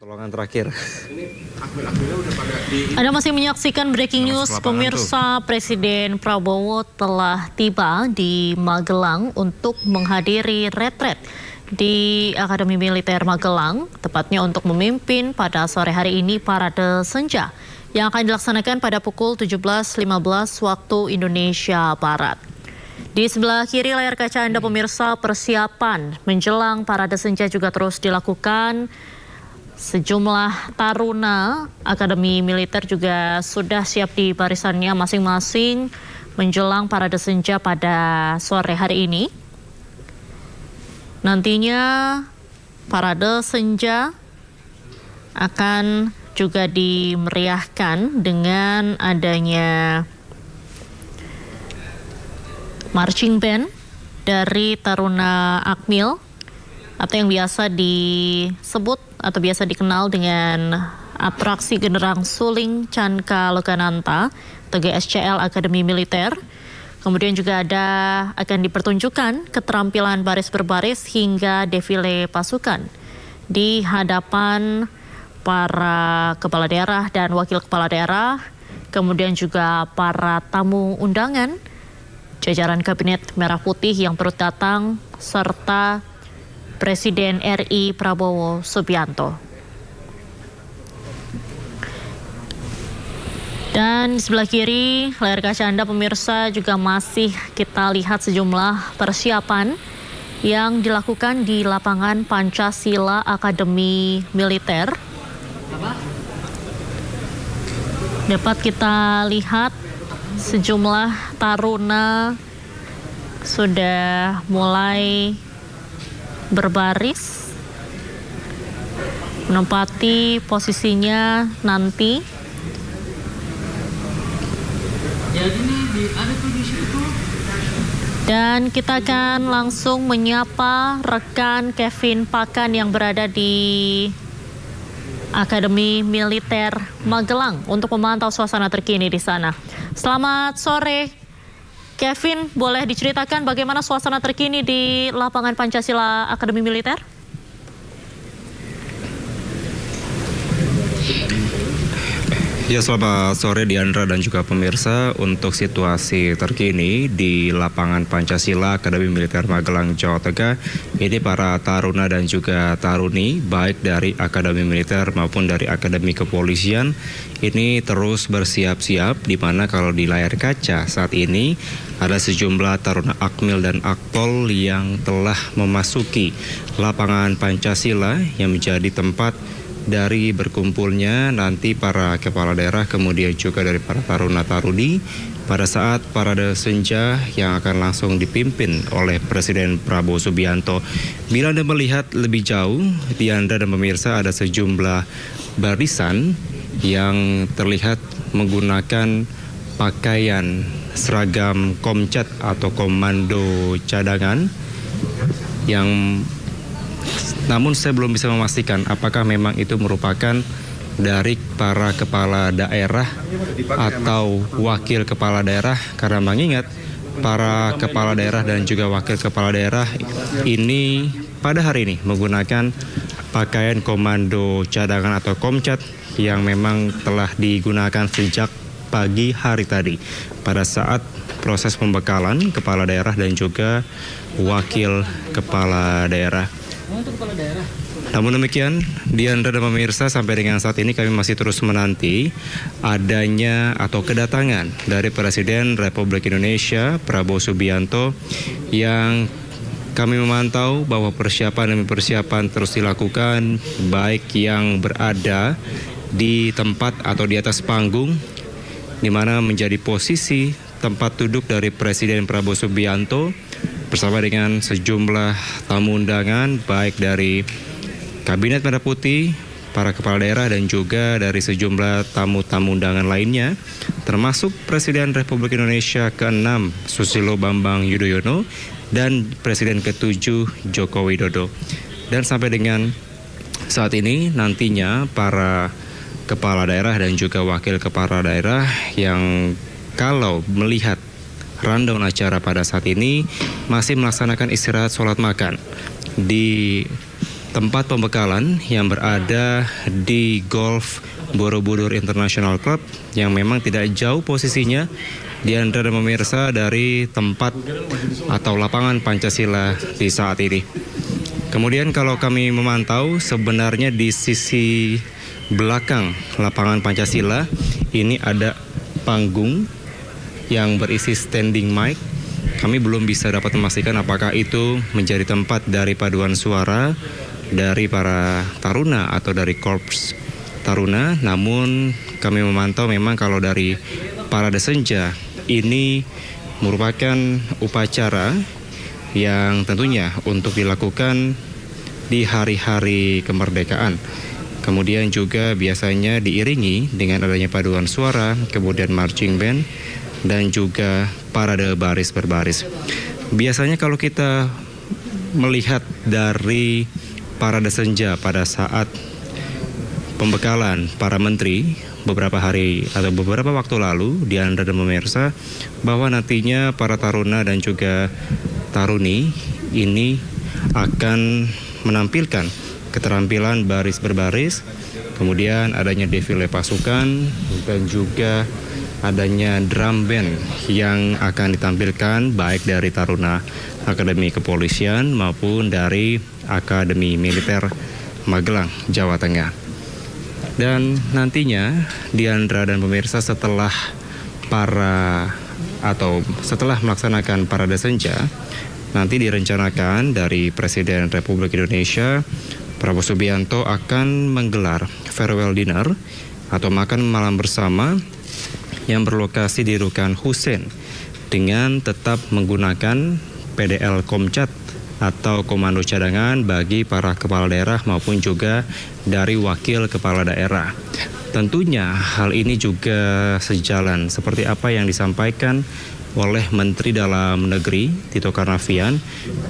Pertolongan terakhir. Anda masih menyaksikan breaking news, pemirsa. Presiden Prabowo telah tiba di Magelang untuk menghadiri retret di Akademi Militer Magelang, tepatnya untuk memimpin pada sore hari ini parade senja yang akan dilaksanakan pada pukul 17.15 waktu Indonesia Barat. Di sebelah kiri layar kaca Anda pemirsa, persiapan menjelang parade senja juga terus dilakukan. Sejumlah taruna Akademi Militer juga sudah siap di barisannya masing-masing menjelang parade senja pada sore hari ini. Nantinya parade senja akan juga dimeriahkan dengan adanya marching band dari Taruna Akmil atau yang biasa disebut atau biasa dikenal dengan atraksi genderang suling Canka Lokananta atau GSCL Akademi Militer. Kemudian juga akan dipertunjukkan keterampilan baris berbaris hingga defile pasukan di hadapan para kepala daerah dan wakil kepala daerah, kemudian juga para tamu undangan, jajaran Kabinet Merah Putih yang turut datang, serta Presiden RI Prabowo Subianto. Dan di sebelah kiri layar kaca Anda pemirsa juga masih kita lihat sejumlah persiapan yang dilakukan di lapangan Pancasila Akademi Militer. Dapat kita lihat sejumlah taruna sudah mulai berbaris menempati posisinya nanti. Dan kita akan langsung menyapa rekan Kevin Pakan yang berada di Akademi Militer Magelang untuk memantau suasana terkini di sana. Selamat sore, Kevin, boleh diceritakan bagaimana suasana terkini di lapangan Pancasila Akademi Militer? Ya, selamat sore Diandra dan juga pemirsa. Untuk situasi terkini di lapangan Pancasila Akademi Militer Magelang, Jawa Tengah, ini para taruna dan juga taruni baik dari Akademi Militer maupun dari Akademi Kepolisian ini terus bersiap-siap, di mana kalau di layar kaca saat ini ada sejumlah taruna Akmil dan Akpol yang telah memasuki lapangan Pancasila yang menjadi tempat dari berkumpulnya nanti para kepala daerah, kemudian juga dari para taruna-taruni pada saat parade senja yang akan langsung dipimpin oleh Presiden Prabowo Subianto. Bila Anda melihat lebih jauh, Diandra dan pemirsa, ada sejumlah barisan yang terlihat menggunakan pakaian seragam Komcat atau Komando Cadangan yang namun saya belum bisa memastikan apakah memang itu merupakan dari para kepala daerah atau wakil kepala daerah, karena mengingat para kepala daerah dan juga wakil kepala daerah ini pada hari ini menggunakan pakaian Komando Cadangan atau Komcat yang memang telah digunakan sejak pagi hari tadi pada saat proses pembekalan kepala daerah dan juga wakil kepala daerah. Namun demikian, Diandra dan pemirsa, sampai dengan saat ini kami masih terus menanti adanya atau kedatangan dari Presiden Republik Indonesia Prabowo Subianto, yang kami memantau bahwa persiapan demi persiapan terus dilakukan, baik yang berada di tempat atau di atas panggung, di mana menjadi posisi tempat duduk dari Presiden Prabowo Subianto bersama dengan sejumlah tamu undangan baik dari Kabinet Merah Putih, para kepala daerah dan juga dari sejumlah tamu-tamu undangan lainnya, termasuk Presiden Republik Indonesia ke-6 Susilo Bambang Yudhoyono dan Presiden ke-7 Joko Widodo. Dan sampai dengan saat ini nantinya para kepala daerah dan juga wakil kepala daerah yang kalau melihat rundown acara pada saat ini masih melaksanakan istirahat sholat makan di tempat pembekalan yang berada di Golf Borobudur International Club yang memang tidak jauh posisinya Diandra dan pemirsa dari tempat atau lapangan Pancasila di saat ini. Kemudian kalau kami memantau sebenarnya di sisi belakang lapangan Pancasila ini ada panggung yang berisi standing mic. Kami belum bisa dapat memastikan apakah itu menjadi tempat dari paduan suara dari para taruna atau dari korps taruna. Namun kami memantau memang kalau dari parade senja ini merupakan upacara yang tentunya untuk dilakukan di hari-hari kemerdekaan. Kemudian juga biasanya diiringi dengan adanya paduan suara, kemudian marching band, dan juga parade baris berbaris. Biasanya kalau kita melihat dari parade senja pada saat pembekalan para menteri beberapa hari atau beberapa waktu lalu, Diandra dan pemirsa, bahwa nantinya para taruna dan juga taruni ini akan menampilkan keterampilan baris berbaris, kemudian adanya defile pasukan dan juga adanya drum band yang akan ditampilkan baik dari Taruna Akademi Kepolisian maupun dari Akademi Militer Magelang, Jawa Tengah. Dan nantinya Diandra dan pemirsa setelah melaksanakan parade senja, nanti direncanakan dari Presiden Republik Indonesia Prabowo Subianto akan menggelar farewell dinner atau makan malam bersama yang berlokasi di Rukan Hussein dengan tetap menggunakan PDL Komcat atau Komando Cadangan bagi para kepala daerah maupun juga dari wakil kepala daerah. Tentunya hal ini juga sejalan seperti apa yang disampaikan oleh Menteri Dalam Negeri Tito Karnavian.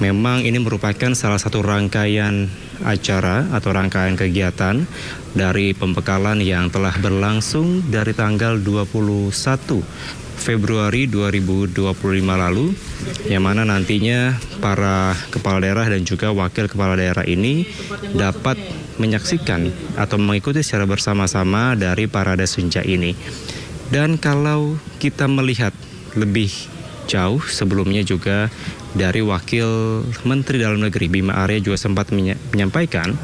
Memang ini merupakan salah satu rangkaian acara atau rangkaian kegiatan dari pembekalan yang telah berlangsung dari tanggal 21 Februari 2025 lalu, yang mana nantinya para kepala daerah dan juga wakil kepala daerah ini dapat menyaksikan atau mengikuti secara bersama-sama dari parade senja ini. Dan kalau kita melihat lebih jauh sebelumnya juga dari Wakil Menteri Dalam Negeri Bima Arya juga sempat menyampaikan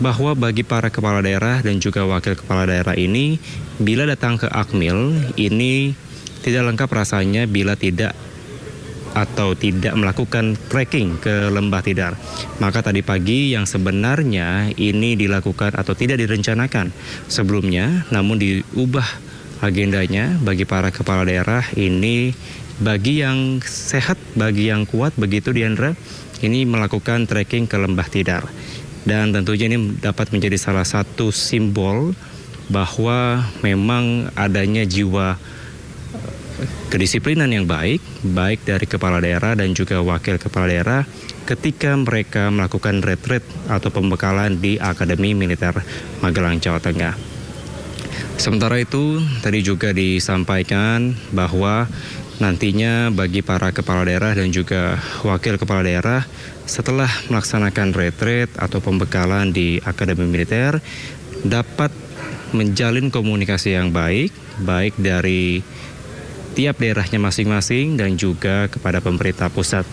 bahwa bagi para kepala daerah dan juga wakil kepala daerah ini bila datang ke Akmil ini tidak lengkap rasanya bila tidak melakukan trekking ke Lembah Tidar. Maka tadi pagi yang sebenarnya ini dilakukan atau tidak direncanakan sebelumnya, namun diubah agendanya bagi para kepala daerah ini, bagi yang sehat, bagi yang kuat begitu Diandra, ini melakukan trekking ke Lembah Tidar. Dan tentunya ini dapat menjadi salah satu simbol bahwa memang adanya jiwa kedisiplinan yang baik dari kepala daerah dan juga wakil kepala daerah ketika mereka melakukan retreat atau pembekalan di Akademi Militer Magelang, Jawa Tengah. Sementara itu, tadi juga disampaikan bahwa nantinya bagi para kepala daerah dan juga wakil kepala daerah setelah melaksanakan retreat atau pembekalan di Akademi Militer dapat menjalin komunikasi yang baik dari tiap daerahnya masing-masing dan juga kepada pemerintah pusat.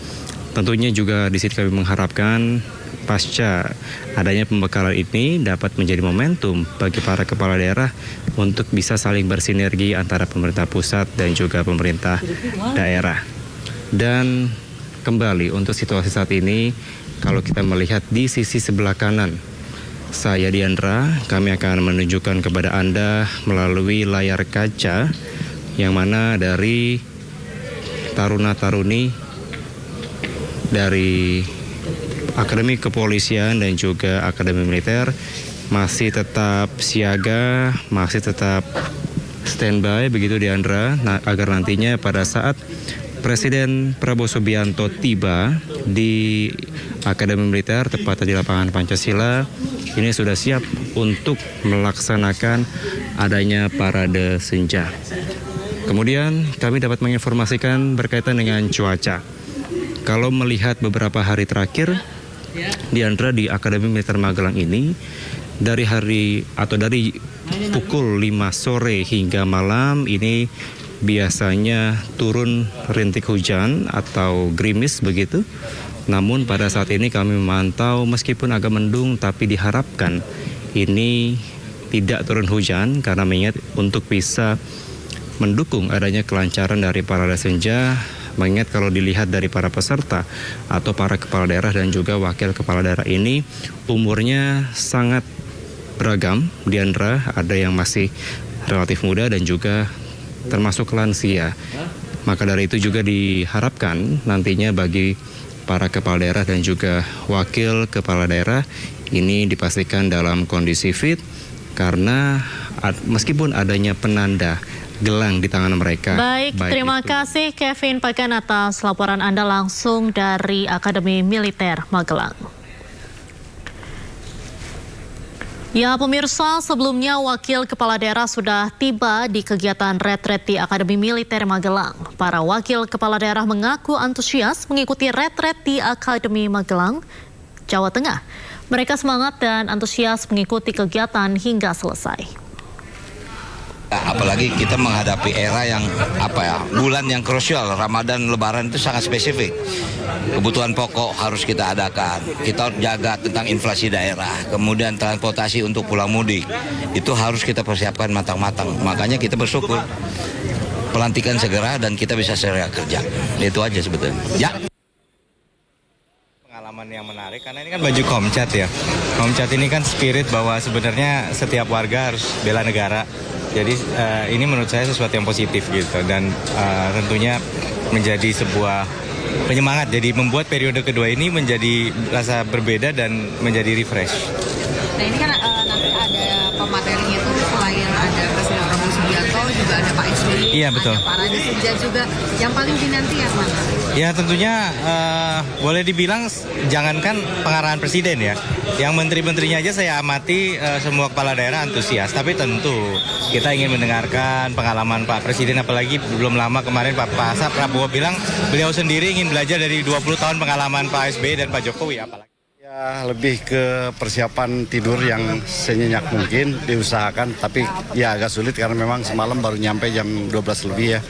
Tentunya juga di sini kami mengharapkan pasca adanya pembekalan ini dapat menjadi momentum bagi para kepala daerah untuk bisa saling bersinergi antara pemerintah pusat dan juga pemerintah daerah. Dan kembali untuk situasi saat ini, kalau kita melihat di sisi sebelah kanan saya Diandra, kami akan menunjukkan kepada Anda melalui layar kaca yang mana dari taruna-taruni dari Akademi Kepolisian dan juga Akademi Militer masih tetap siaga, masih tetap standby begitu Diandra, agar nantinya pada saat Presiden Prabowo Subianto tiba di Akademi Militer tepatnya di lapangan Pancasila, ini sudah siap untuk melaksanakan adanya parade senja. Kemudian kami dapat menginformasikan berkaitan dengan cuaca. Kalau melihat beberapa hari terakhir, Diandra, di Akademi Militer Magelang ini dari pukul 5 sore hingga malam ini biasanya turun rintik hujan atau gerimis begitu. Namun pada saat ini kami memantau meskipun agak mendung tapi diharapkan ini tidak turun hujan karena mengingat untuk bisa mendukung adanya kelancaran dari parade senja. Mengingat kalau dilihat dari para peserta atau para kepala daerah dan juga wakil kepala daerah ini umurnya sangat beragam. Diandra, ada yang masih relatif muda dan juga termasuk lansia. Maka dari itu juga diharapkan nantinya bagi para kepala daerah dan juga wakil kepala daerah ini dipastikan dalam kondisi fit karena meskipun adanya penanda gelang di tangan mereka. Baik terima kasih Kevin Pakan atas laporan Anda langsung dari Akademi Militer Magelang. Ya pemirsa, sebelumnya Wakil Kepala Daerah sudah tiba di kegiatan retret di Akademi Militer Magelang. Para Wakil Kepala Daerah mengaku antusias mengikuti retret di Akademi Magelang, Jawa Tengah. Mereka semangat dan antusias mengikuti kegiatan hingga selesai. Apalagi kita menghadapi era yang bulan yang krusial, Ramadan, Lebaran itu sangat spesifik. Kebutuhan pokok harus kita adakan. Kita jaga tentang inflasi daerah, kemudian transportasi untuk pulang mudik. Itu harus kita persiapkan matang-matang. Makanya kita bersyukur pelantikan segera dan kita bisa segera kerja. Itu aja sebetulnya. Ya. Pengalaman yang menarik karena ini kan baju Komcat ya. Komcat ini kan spirit bahwa sebenarnya setiap warga harus bela negara. Jadi ini menurut saya sesuatu yang positif gitu dan tentunya menjadi sebuah penyemangat. Jadi membuat periode kedua ini menjadi rasa berbeda dan menjadi refresh. Nah ini kan nanti ada pematerinya itu selain ada Presiden Prabowo Subianto juga ada Pak SBY, iya, betul. Ada Pak Radi Sudja juga. Yang paling dinanti yang mana? Ya tentunya boleh dibilang jangankan pengarahan presiden ya, yang menteri-menterinya aja saya amati semua kepala daerah antusias. Tapi tentu kita ingin mendengarkan pengalaman Pak Presiden, apalagi belum lama kemarin Pak Prabowo bilang beliau sendiri ingin belajar dari 20 tahun pengalaman Pak SBY dan Pak Jokowi apalagi. Ya, lebih ke persiapan tidur yang senyenyak mungkin diusahakan, tapi ya agak sulit karena memang semalam baru nyampe jam 12 lebih ya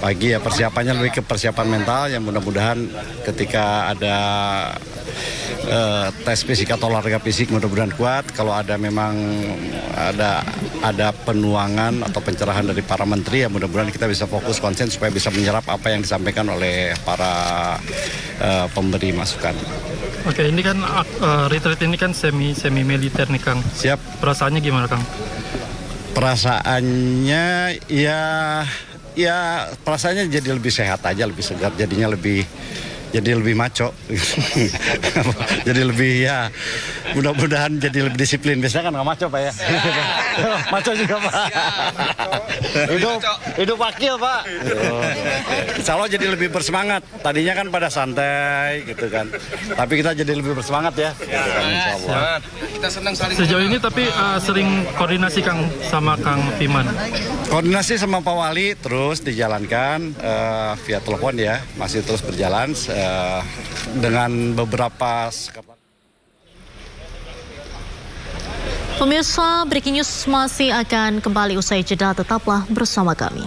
pagi ya. Persiapannya lebih ke persiapan mental yang mudah-mudahan ketika ada tes fisik atau olahraga fisik mudah-mudahan kuat. Kalau ada memang ada penuangan atau pencerahan dari para menteri ya mudah-mudahan kita bisa fokus konsen supaya bisa menyerap apa yang disampaikan oleh para pemberi masukan. Oke, ini kan retreat ini kan semi militer nih Kang. Siap. Perasaannya gimana Kang? Perasaannya ya perasaannya jadi lebih sehat aja, lebih segar, jadi lebih maco. Jadi lebih ya mudah-mudahan jadi lebih disiplin. Biasanya kan nggak maco Pak ya. Maco juga Pak. Hidup wakil Pak. Insya Allah jadi lebih bersemangat. Tadinya kan pada santai gitu kan. Tapi kita jadi lebih bersemangat ya. Insya Allah. Kita senang saling. Sejauh ini tapi sering koordinasi Kang sama Kang Piman. Koordinasi sama Pak Wali terus dijalankan via telepon ya. Masih terus berjalan dengan beberapa. Pemirsa, Breaking News masih akan kembali usai jeda, tetaplah bersama kami.